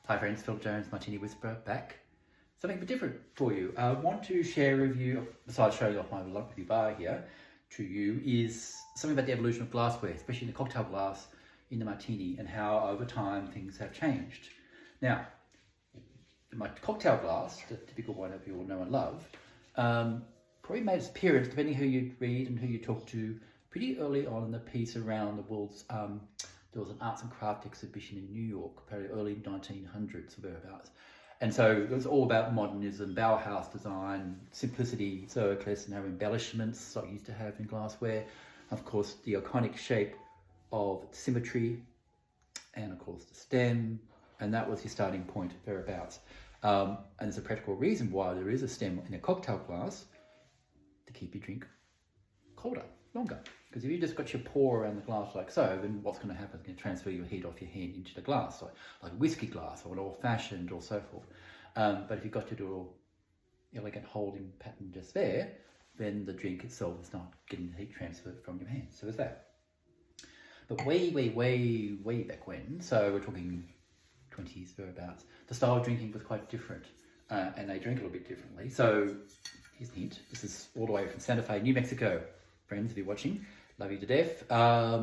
Hi friends, Phil Jones, Martini Whisperer, back. Something a bit different for you. I want to share with you, besides showing off my lovely bar here to you, is something about the evolution of glassware, especially in the cocktail glass in the Martini, and how over time things have changed. Now, my cocktail glass, the typical one that you all know and love, probably made its appearance, depending who you read and who you talk to, pretty early on in the piece around the world's there was an arts and craft exhibition in New York, probably early 1900s or thereabouts. And so it was all about modernism, Bauhaus design, simplicity, so there's no embellishments like you used to have in glassware. Of course, the iconic shape of symmetry, and of course the stem, and that was your starting point thereabouts. And there's a practical reason why there is a stem in a cocktail glass, to keep your drink colder, longer. Because if you just got your pour around the glass like so, then what's going to happen? It's going to transfer your heat off your hand into the glass, like a whiskey glass or an old-fashioned or so forth. But if you've got your little elegant holding pattern just there, then the drink itself is not getting the heat transferred from your hand. So there's that. But way back when, so we're talking 20s, thereabouts, the style of drinking was quite different. And they drink a little bit differently. So here's the hint. This is all the way from Santa Fe, New Mexico. Friends, if you're watching, love you to death. I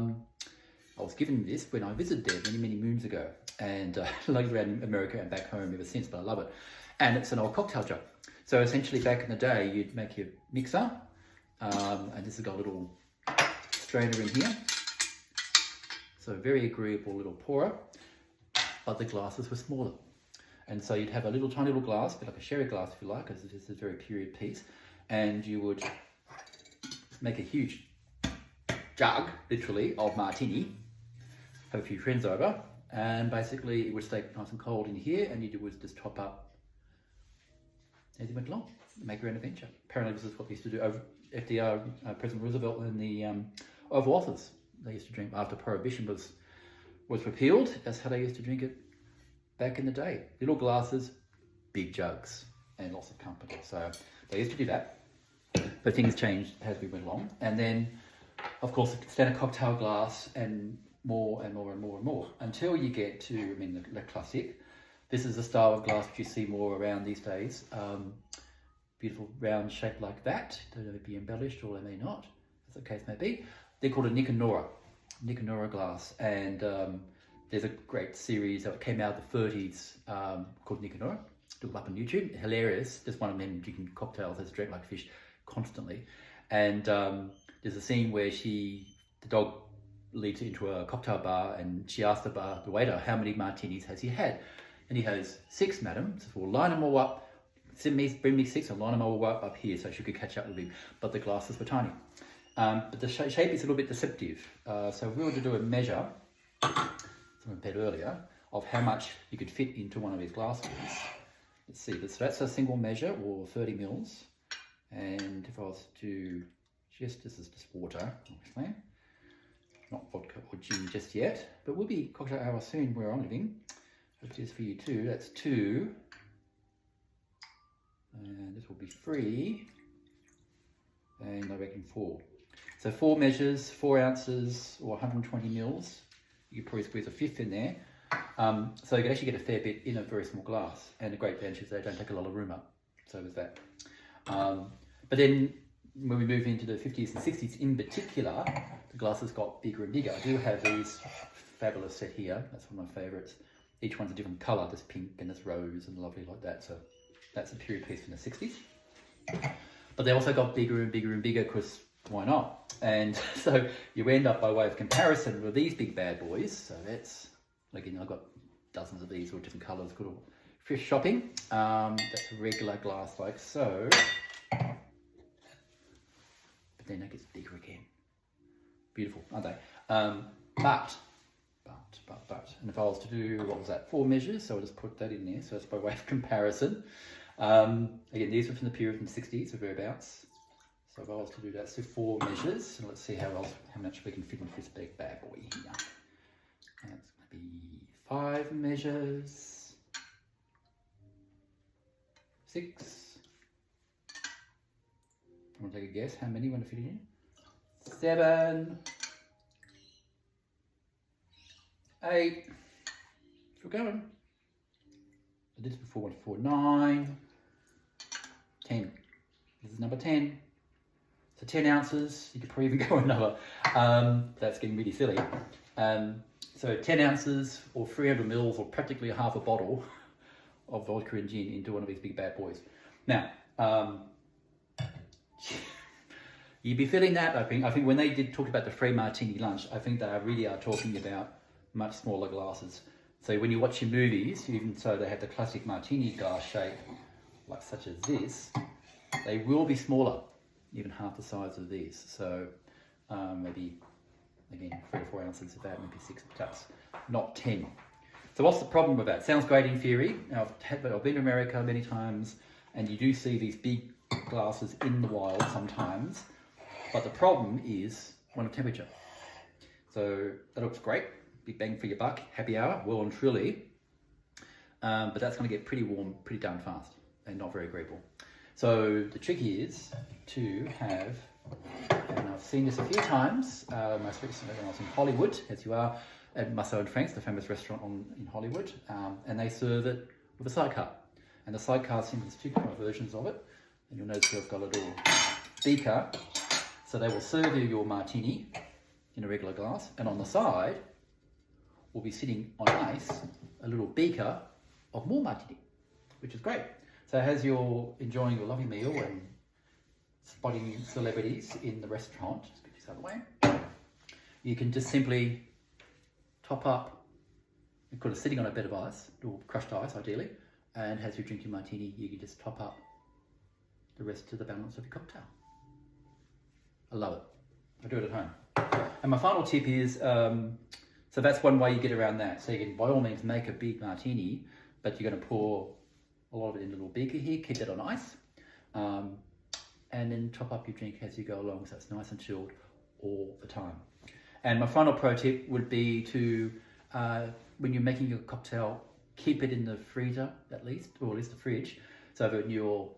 was given this when I visited there many moons ago, and lugged around America and back home ever since, but I love it. And it's an old cocktail jug. So essentially back in the day, you'd make your mixer, and this has got a little strainer in here. So very agreeable little pourer, but the glasses were smaller. And so you'd have a little tiny little glass, a bit like a sherry glass if you like, because it is a very period piece, and you would make a huge jug, literally, of Martini, have a few friends over, and basically it would stay nice and cold in here, and you would just top up as you went along, make your own adventure. Apparently this is what they used to do over FDR, President Roosevelt, and the Oval Office. They used to drink after Prohibition was repealed. That's how they used to drink it back in the day. Little glasses, big jugs, and lots of company. So they used to do that. But things changed as we went along. And then, of course, the standard cocktail glass and more, until you get to, the classic. This is the style of glass which you see more around these days. Beautiful round shape like that. They may be embellished or they may not, as the case may be. They're called a Nick and Nora glass. And there's a great series that came out of the 30s called Nick and Nora. Look them up on YouTube. Hilarious. Just one of them drinking cocktails that's drank like fish constantly. And there's a scene where the dog leads her into a cocktail bar, and she asks the waiter, how many martinis has he had? And he goes, 6, madam. So we'll line them all up. Bring me 6 and line them all up here so she could catch up with him. But the glasses were tiny. But the shape is a little bit deceptive. So if we were to do a measure, something I said earlier, of how much you could fit into one of these glasses. Let's see, so that's a single measure, or 30 mils. And if I was to this is just water, obviously. Not vodka or gin just yet, but we'll be cocktail hour soon where I'm living. Hope it is for you too. That's 2. And this will be 3. And I reckon 4. So 4 measures, 4 ounces, or 120 mils. You could probably squeeze a fifth in there. So you can actually get a fair bit in a very small glass. And the great advantage is they don't take a lot of room up. So there's that. But then when we move into the 50s and 60s in particular, the glasses got bigger and bigger. I do have these fabulous set here. That's one of my favorites. Each one's a different color. There's pink and there's rose and lovely like that. So that's a period piece from the 60s. But they also got bigger and bigger because why not? And so you end up, by way of comparison, with these big bad boys. So that's, again, I've got dozens of these all different colors. Good old fish shopping. That's a regular glass like so. But then it gets bigger again. Beautiful, aren't they? But, and if I was to do, what was that, 4 measures, so I'll just put that in there, so it's by way of comparison. Again, these were from the period from the 60s or thereabouts. So if I was to do that, so 4 measures, and let's see how much we can fit into this big bad boy here. That's going to be 5 measures, 6. I want to take a guess how many you want to fit in? 7, 8, still going, I did this before, 1, 4, 9, 10. This is number 10. So 10 ounces, you could probably even go another. That's getting really silly. So 10 ounces or 300 mils or practically half a bottle of vodka and gin into one of these big bad boys. Now, you'd be feeling that, I think when they talk about the free martini lunch, I think they really are talking about much smaller glasses. So when you watch your movies, even so they have the classic martini glass shape, like such as this, they will be smaller, even half the size of these. So maybe, again, 3 or 4 ounces of that, maybe 6 cups, not 10. So what's the problem with that? Sounds great in theory. Now, I've been to America many times, and you do see these big glasses in the wild sometimes, but the problem is one of temperature. So that looks great, big bang for your buck, happy hour, well and truly, but that's going to get pretty warm pretty darn fast and not very agreeable. So the trick is to have, and I've seen this a few times, most recently when I was in Hollywood, as you are, at Marceau and Frank's, the famous restaurant in Hollywood, and they serve it with a sidecar. And the sidecar seems there's 2 different versions of it, and you'll notice they've got a little beaker, so they will serve you your martini in a regular glass, and on the side will be sitting on ice a little beaker of more martini, which is great. So as you're enjoying your lovely meal and spotting celebrities in the restaurant, just get this out of the way, you can just simply top up, you've got it sitting on a bed of ice, or crushed ice ideally, and as you drink your martini, you can just top up the rest of the balance of your cocktail. I love it. I do it at home. And my final tip is, so that's one way you get around that. So you can, by all means, make a big martini, but you're going to pour a lot of it in a little beaker here, keep it on ice, and then top up your drink as you go along, so it's nice and chilled all the time. And my final pro tip would be to, when you're making your cocktail, keep it in the freezer at least, or at least the fridge, so that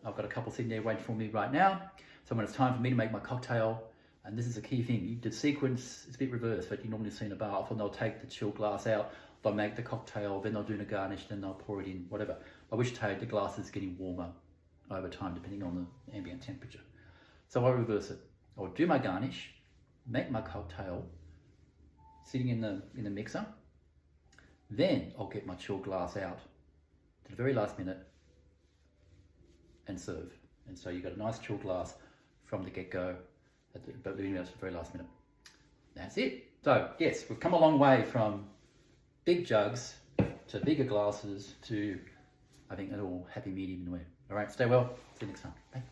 I've got a couple sitting there waiting for me right now, so when it's time for me to make my cocktail, and this is a key thing, the sequence is a bit reversed, but you normally see in a bar, often they'll take the chilled glass out, they'll make the cocktail, then they'll do a garnish, then they'll pour it in, whatever. I wish to the glass is getting warmer over time, depending on the ambient temperature. So I reverse it. I'll do my garnish, make my cocktail, sitting in the mixer, then I'll get my chilled glass out to the very last minute and serve. And so you've got a nice chilled glass from the get-go, but leaving it at the very last minute. That's it. So yes, we've come a long way from big jugs to bigger glasses to, I think, a little happy medium in the way. All right, stay well. See you next time. Bye.